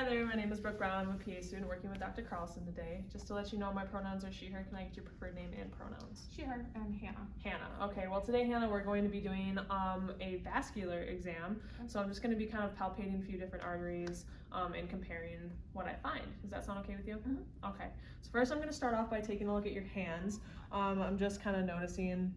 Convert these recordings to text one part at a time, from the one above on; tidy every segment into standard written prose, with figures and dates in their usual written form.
there, my name is Brooke Brown. I'm a PA student working with Dr. Carlson today. Just to let you know, my pronouns are she, her. Can I get your preferred name and pronouns? She, her, and Hannah. Hannah. Okay, well today, Hannah, we're going to be doing a vascular exam. So I'm just going to be kind of palpating a few different arteries and comparing what I find. Does that sound okay with you? Mm-hmm. Okay, so first I'm going to start off by taking a look at your hands. I'm just kind of noticing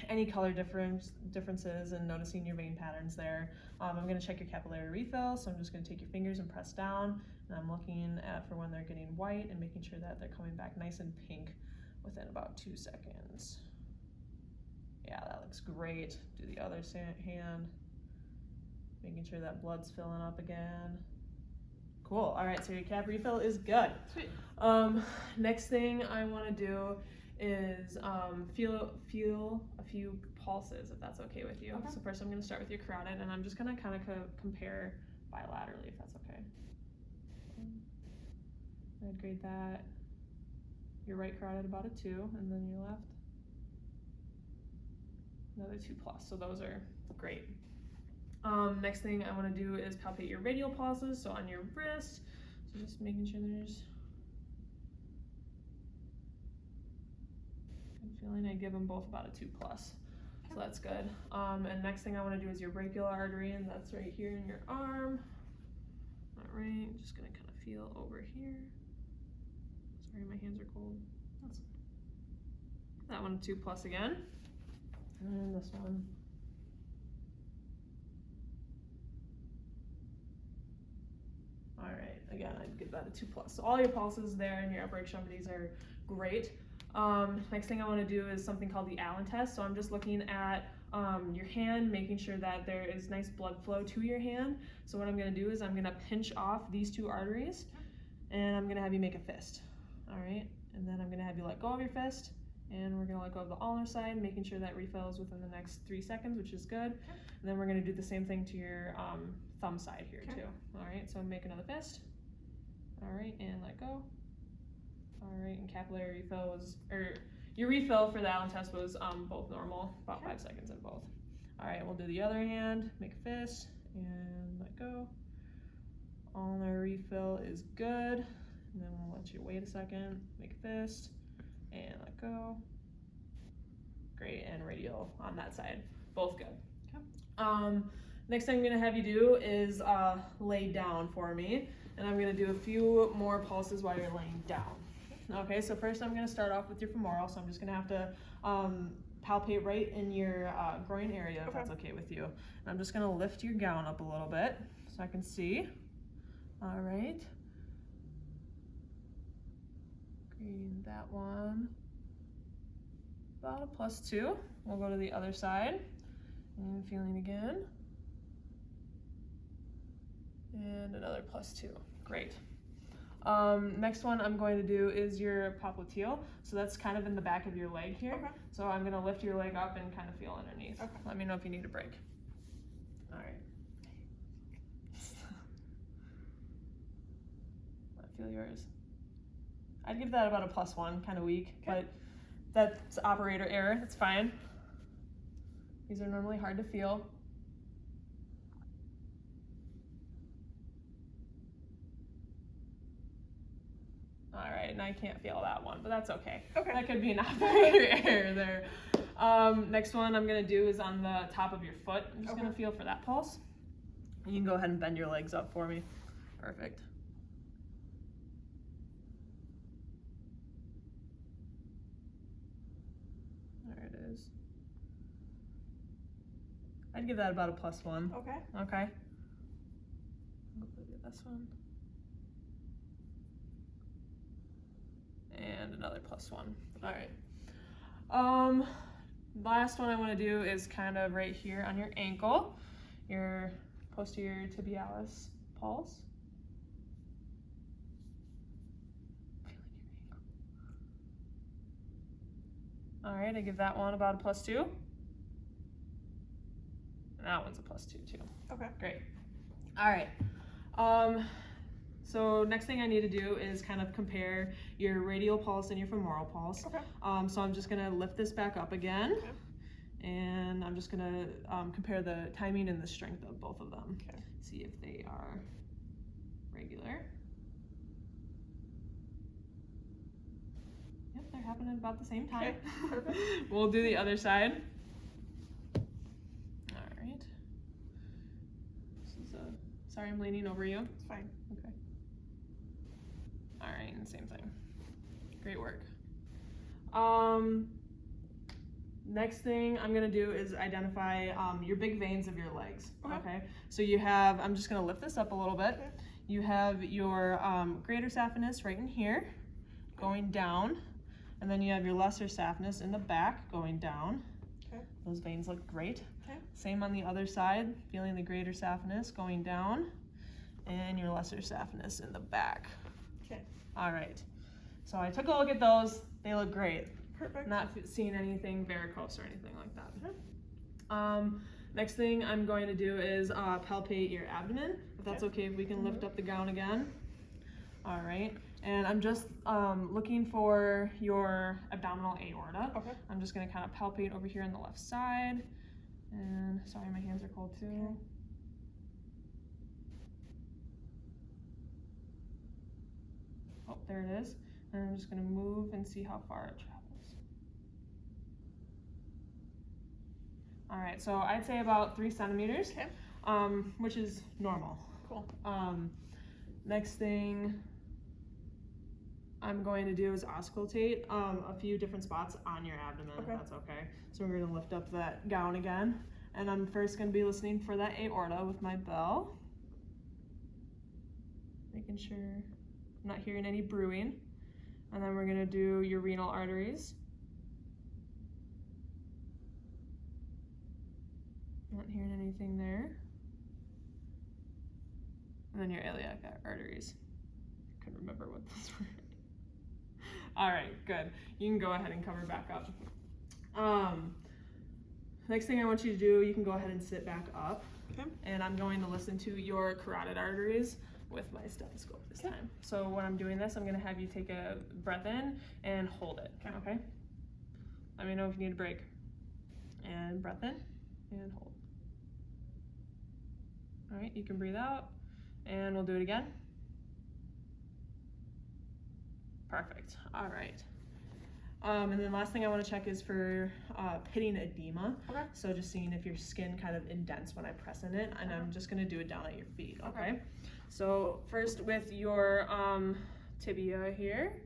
any color differences and noticing your vein patterns there. I'm going to check your capillary refill, so I'm just going to take your fingers and press down, and I'm looking at for when they're getting white and making sure that they're coming back nice and pink within about 2 seconds. Yeah, that looks great. Do the other hand, making sure that blood's filling up again. Cool. All right, so your cap refill is good. Sweet. Next thing I want to do is feel a few pulses, if that's okay with you. Okay. So first I'm going to start with your carotid, and I'm just going to kind of compare bilaterally, if that's okay. I'd grade that. Your right carotid about a 2, and then your left another 2+. So those are great. Next thing I want to do is palpate your radial pulses, so on your wrist. So just making sure there's feeling. I give them both about a 2+, so that's good. And next thing I want to do is your brachial artery, and that's right here in your arm. All right, just gonna kind of feel over here. Sorry, my hands are cold. That one 2+ again, and this one. All right, again, I'd give that a 2+. So all your pulses there and your upper extremities are great. Next thing I want to do is something called the Allen test. So I'm just looking at your hand, making sure that there is nice blood flow to your hand. So what I'm going to do is I'm going to pinch off these 2 arteries, and I'm going to have you make a fist. All right, and then I'm going to have you let go of your fist, and we're going to let go of the ulnar side, making sure that refills within the next 3 seconds, which is good. And then we're going to do the same thing to your thumb side here too. All right, so make another fist. All right, and let go. All right, and capillary refill was, or your refill for the Allen test was both normal, about 5 seconds in both. All right, we'll do the other hand, make a fist, and let go. Ulnar refill is good, and then we'll let you wait a second, make a fist, and let go. Great, and radial on that side, both good. Okay. Next thing I'm gonna have you do is lay down for me, and I'm gonna do a few more pulses while you're laying down. Okay, so first I'm going to start off with your femoral, so I'm just going to have to palpate right in your groin area, if that's okay with you. And I'm just going to lift your gown up a little bit so I can see. All right. Grading that one. About a +2. We'll go to the other side. And feeling again. And another +2. Great. Next one I'm going to do is your popliteal. So that's kind of in the back of your leg here. Okay. So I'm going to lift your leg up and kind of feel underneath. Okay. Let me know if you need a break. All right. I feel yours. I'd give that about a +1, kind of weak, but that's operator error. It's fine. These are normally hard to feel. All right, and I can't feel that one, but that's okay. Okay. That could be an operator error there. Next one I'm gonna do is on the top of your foot. I'm just gonna feel for that pulse. And you can go ahead and bend your legs up for me. Perfect. There it is. I'd give that about a +1. Okay. Okay. Hopefully get this one. And another +1. All right. Last one I want to do is kind of right here on your ankle, your posterior tibialis pulse. Feeling your ankle. All right, I give that one about a +2. And that one's a +2 too. Okay. Great. All right. So next thing I need to do is kind of compare your radial pulse and your femoral pulse. Okay. So I'm just gonna lift this back up again. Okay. And I'm just gonna compare the timing and the strength of both of them. Okay. See if they are regular. Yep, they're happening about the same time. Okay, perfect. We'll do the other side. All right. This is sorry, I'm leaning over you. It's fine. Okay. All right, and same thing. Great work. Next thing I'm gonna do is identify your big veins of your legs. Okay. So you have, I'm just gonna lift this up a little bit. Okay. You have your greater saphenous right in here, going down, and then you have your lesser saphenous in the back going down. Okay. Those veins look great. Okay. Same on the other side, feeling the greater saphenous going down, and your lesser saphenous in the back. Okay. All right. So I took a look at those. They look great. Perfect. Not seeing anything varicose or anything like that. Next thing I'm going to do is palpate your abdomen. If that's okay, if we can lift up the gown again. All right. And I'm just looking for your abdominal aorta. Okay. I'm just going to kind of palpate over here on the left side. And sorry, my hands are cold too. Okay. Oh, there it is. And I'm just going to move and see how far it travels. All right, so I'd say about 3 centimeters, Okay. Which is normal. Cool. Next thing I'm going to do is auscultate a few different spots on your abdomen, Okay. if that's okay. So we're gonna lift up that gown again. And I'm first gonna be listening for that aorta with my bell. Making sure I'm not hearing any brewing. And then we're gonna do your renal arteries. Not hearing anything there. And then your iliac arteries. Couldn't remember what those were. All right, good. You can go ahead and cover back up. Next thing I want you to do, you can go ahead and sit back up. Okay. And I'm going to listen to your carotid arteries with my stethoscope this time. So when I'm doing this, I'm gonna have you take a breath in and hold it, okay? Let me know if you need a break. And breath in and hold. All right, you can breathe out, and we'll do it again. Perfect, all right. And then last thing I wanna check is for pitting edema. Okay. So just seeing if your skin kind of indents when I press in it, and I'm just gonna do it down at your feet, okay? So first with your tibia here.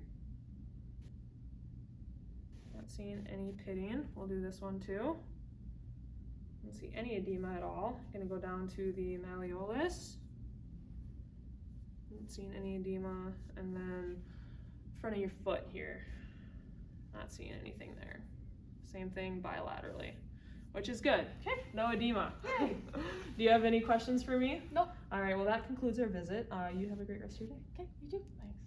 Not seeing any pitting, we'll do this one too. Don't see any edema at all. Gonna go down to the malleolus. Not seeing any edema, and then front of your foot here. Not seeing anything there. Same thing bilaterally, which is good. Okay. No edema. Yay. Do you have any questions for me? Nope. All right, well that concludes our visit. You have a great rest of your day. Okay, you too. Thanks.